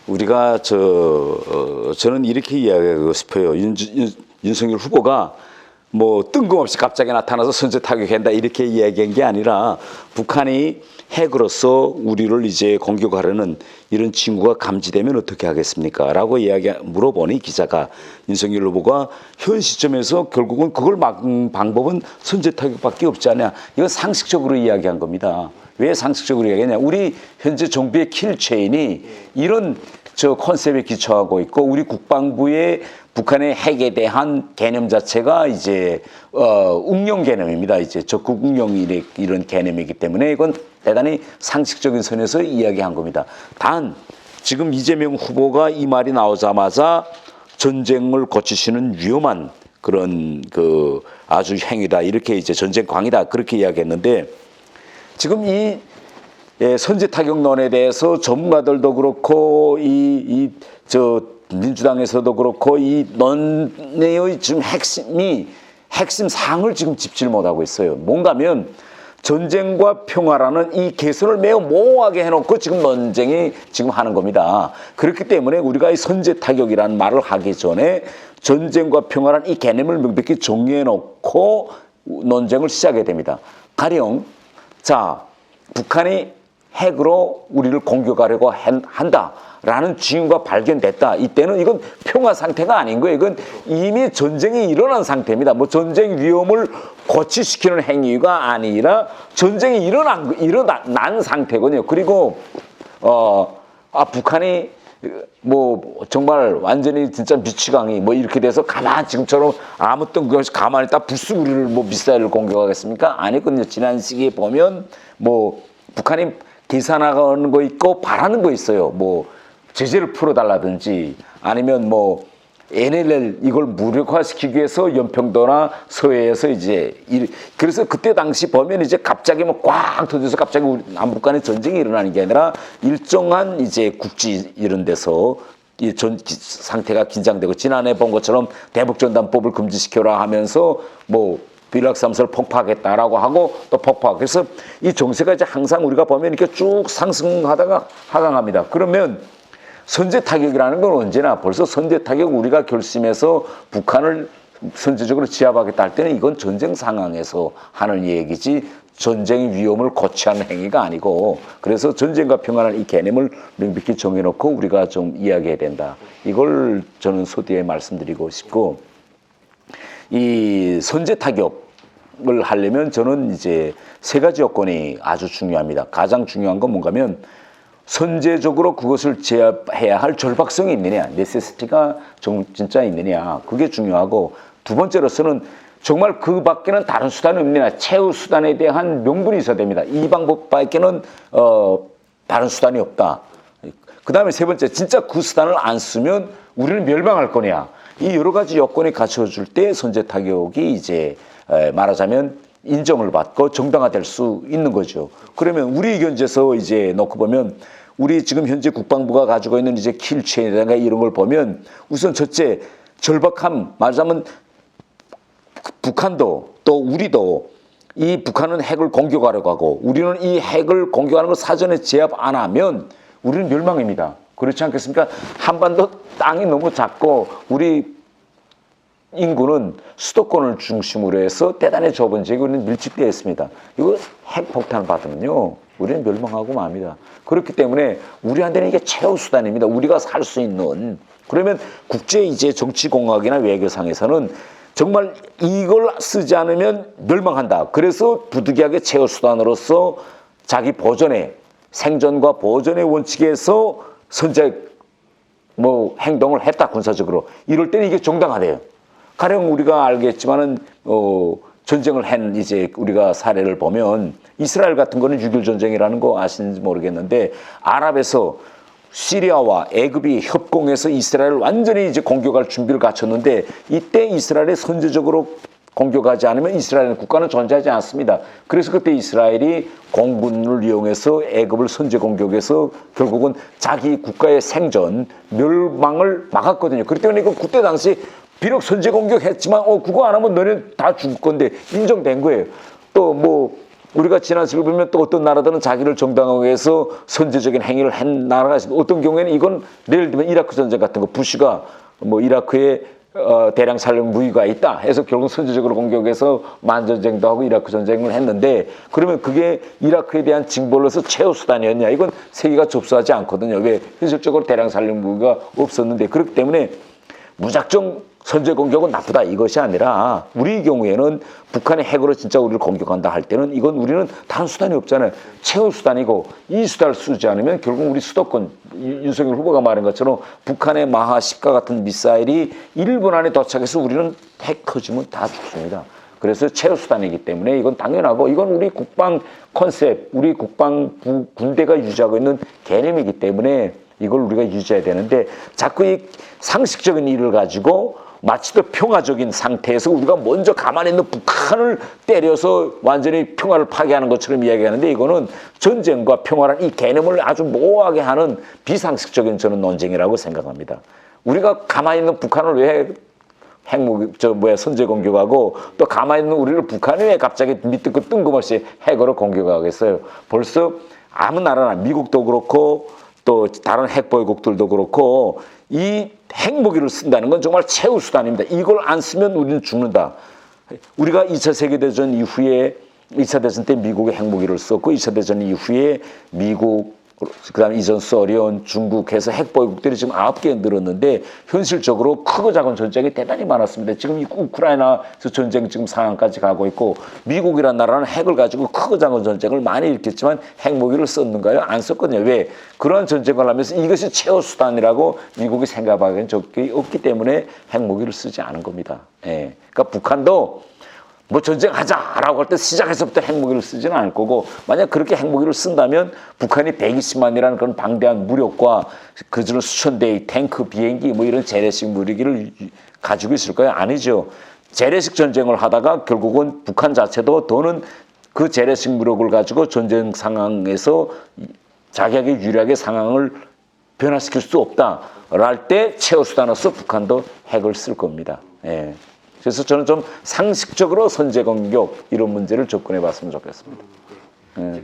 우리가 저는 이렇게 이야기하고 싶어요. 윤석열 후보가 뭐 뜬금없이 갑자기 나타나서 선제 타격한다 이렇게 이야기한 게 아니라 북한이 핵으로서 우리를 이제 공격하려는 이런 징후가 감지되면 어떻게 하겠습니까? 라고 물어보니 기자가 윤석열 후보가 현 시점에서 결국은 그걸 막는 방법은 선제 타격밖에 없지 않냐. 이건 상식적으로 이야기한 겁니다. 왜 상식적으로 이야기하냐. 우리 현재 정부의 킬체인이 이런 컨셉에 기초하고 있고 우리 국방부의 북한의 핵에 대한 개념 자체가 이제 응용 개념입니다. 이제 적극 응용 이런 개념이기 때문에 이건 대단히 상식적인 선에서 이야기한 겁니다. 단 지금 이재명 후보가 이 말이 나오자마자 전쟁을 거치시는 위험한 그런 아주 행위다 이렇게 이제 전쟁 광이다 그렇게 이야기했는데 지금 이 선제 타격론에 대해서 전문가들도 그렇고 민주당에서도 그렇고 이 논의 지금 핵심 사항을 지금 짚지를 못하고 있어요. 뭔가면 전쟁과 평화라는 이 개선을 매우 모호하게 해놓고 지금 논쟁이 지금 하는 겁니다. 그렇기 때문에 우리가 이 선제 타격이라는 말을 하기 전에 전쟁과 평화라는 이 개념을 명백히 정리해놓고 논쟁을 시작해야 됩니다. 가령 북한이 핵으로 우리를 공격하려고 한다라는 징후가 발견됐다. 이때는 이건 평화 상태가 아닌 거예요. 이건 이미 전쟁이 일어난 상태입니다. 뭐 전쟁 위험을 고취시키는 행위가 아니라 전쟁이 일어난 상태거든요. 그리고 북한이 뭐 정말 완전히 진짜 미치광이 뭐 이렇게 돼서 지금처럼 아무 뜬금 없이 가만히 있다 불쑥 우리를 뭐 미사일을 공격하겠습니까? 아니거든요. 지난 시기에 보면 뭐 북한이 계산하는 거 있고 바라는 거 있어요. 뭐 제재를 풀어달라든지 아니면 뭐 NLL 이걸 무력화시키기 위해서 연평도나 서해에서 그래서 그때 당시 보면 이제 갑자기 뭐 꽉 터져서 갑자기 우리 남북 간의 전쟁이 일어나는 게 아니라 일정한 이제 국지 이런 데서 상태가 긴장되고 지난해 본 것처럼 대북전단법을 금지시켜라 하면서 뭐 비락삼설 폭파하겠다라고 하고 또 폭파. 그래서 이 정세가 이제 항상 우리가 보면 이렇게 쭉 상승하다가 하강합니다. 그러면 선제 타격이라는 건 언제나 벌써 선제 타격 우리가 결심해서 북한을 선제적으로 제압하겠다 할 때는 이건 전쟁 상황에서 하는 얘기지 전쟁 위험을 고취하는 행위가 아니고 그래서 전쟁과 평화라는 이 개념을 명백히 정해놓고 우리가 좀 이야기해야 된다. 이걸 저는 소뒤에 말씀드리고 싶고 이 선제 타격을 하려면 저는 이제 세 가지 요건이 아주 중요합니다. 가장 중요한 건 뭔가면 선제적으로 그것을 제압해야 할 절박성이 있느냐, 네세시티가 진짜 있느냐, 그게 중요하고 두 번째로서는 정말 그 밖에는 다른 수단이 없느냐, 최후 수단에 대한 명분이 있어야 됩니다. 이 방법 밖에는 다른 수단이 없다. 그 다음에 세 번째, 진짜 그 수단을 안 쓰면 우리는 멸망할 거냐. 이 여러 가지 요건이 갖춰질 때 선제 타격이 이제 말하자면 인정을 받고 정당화될 수 있는 거죠. 그러면 우리 견제에서 이제 놓고 보면 우리 지금 현재 국방부가 가지고 있는 이제 킬체인이라든가 이런 걸 보면 우선 첫째 절박함 말하자면 북한도 또 우리도 이 북한은 핵을 공격하려고 하고 우리는 이 핵을 공격하는 걸 사전에 제압 안 하면 우리는 멸망입니다. 그렇지 않겠습니까? 한반도 땅이 너무 작고 우리 인구는 수도권을 중심으로 해서 대단히 좁은 지역에 우리는 밀집되어 있습니다. 이거 핵폭탄 받으면요 우리는 멸망하고 맙니다. 그렇기 때문에 우리한테는 이게 최후 수단입니다. 우리가 살 수 있는. 그러면 국제 이제 정치공학이나 외교상에서는 정말 이걸 쓰지 않으면 멸망한다. 그래서 부득이하게 최후 수단으로서 자기 보존의 생존과 보존의 원칙에서 선제 행동을 했다 군사적으로. 이럴 때는 이게 정당화돼요. 가령 우리가 알겠지만은 전쟁을 한 이제 우리가 사례를 보면 이스라엘 같은 거는 6.1 전쟁이라는 거 아시는지 모르겠는데 아랍에서 시리아와 애굽이 협공해서 이스라엘을 완전히 이제 공격할 준비를 갖췄는데 이때 이스라엘이 선제적으로 공격하지 않으면 이스라엘 국가는 존재하지 않습니다. 그래서 그때 이스라엘이 공군을 이용해서 애굽을 선제 공격해서 결국은 자기 국가의 생존, 멸망을 막았거든요. 그렇기 때문에 그때 당시 비록 선제 공격했지만 그거 안 하면 너네 다 죽을 건데 인정된 거예요. 또 우리가 지난 시기를 보면 또 어떤 나라들은 자기를 정당화하기 위해서 선제적인 행위를 한 나라가 있습니다. 어떤 경우에는 이건 예를 들면 이라크 전쟁 같은 거 부시가 뭐 이라크에 대량 살력 무기가 있다 해서 결국 선제적으로 공격해서 만전쟁도 하고 이라크 전쟁을 했는데 그러면 그게 이라크에 대한 징벌로서 최후 수단이었냐? 이건 세계가 접수하지 않거든요. 왜? 현실적으로 대량 살력 무기가 없었는데 그렇기 때문에 무작정 선제 공격은 나쁘다 이것이 아니라 우리 경우에는 북한의 핵으로 진짜 우리를 공격한다 할 때는 이건 우리는 다른 수단이 없잖아요. 최후 수단이고 이 수단을 쓰지 않으면 결국 우리 수도권 윤석열 후보가 말한 것처럼 북한의 마하 10가 같은 미사일이 1분 안에 도착해서 우리는 핵 터지면 다 죽습니다. 그래서 최후 수단이기 때문에 이건 당연하고 이건 우리 국방 컨셉, 우리 국방 군대가 유지하고 있는 개념이기 때문에 이걸 우리가 유지해야 되는데 자꾸 이 상식적인 일을 가지고 마치 더 평화적인 상태에서 우리가 먼저 가만히 있는 북한을 때려서 완전히 평화를 파괴하는 것처럼 이야기하는데 이거는 전쟁과 평화라는 이 개념을 아주 모호하게 하는 비상식적인 저는 논쟁이라고 생각합니다. 우리가 가만히 있는 북한을 왜 선제 공격하고 또 가만히 있는 우리를 북한이 왜 갑자기 밑에 그 뜬금없이 핵으로 공격하겠어요. 벌써 아무 나라나 미국도 그렇고 또 다른 핵보유국들도 그렇고 이 핵무기를 쓴다는 건 정말 최후 수단입니다. 이걸 안 쓰면 우리는 죽는다. 우리가 2차 세계대전 이후에 2차 대전 때 미국의 핵무기를 썼고 2차 대전 이후에 미국 그다음에 이전 소련, 중국 해서 핵보유국들이 지금 9개 늘었는데 현실적으로 크고 작은 전쟁이 대단히 많았습니다. 지금 우크라이나에서 전쟁 지금 상황까지 가고 있고 미국이라는 나라는 핵을 가지고 크고 작은 전쟁을 많이 일으켰지만 핵무기를 썼는가요? 안 썼거든요. 왜? 그런 전쟁을 하면서 이것이 최후 수단이라고 미국이 생각하기엔 적이 없기 때문에 핵무기를 쓰지 않은 겁니다. 예. 그러니까 북한도 뭐 전쟁하자라고 할 때 시작해서부터 핵무기를 쓰지는 않을 거고 만약 그렇게 핵무기를 쓴다면 북한이 120만이라는 그런 방대한 무력과 그중 수천 대의 탱크, 비행기 뭐 이런 재래식 무기를 가지고 있을까요? 아니죠. 재래식 전쟁을 하다가 결국은 북한 자체도 더는 그 재래식 무력을 가지고 전쟁 상황에서 자기에게 유리하게 상황을 변화시킬 수 없다. 랄 때 최후 수단으로서 북한도 핵을 쓸 겁니다. 예. 그래서 저는 좀 상식적으로 선제 공격 이런 문제를 접근해 봤으면 좋겠습니다. 이제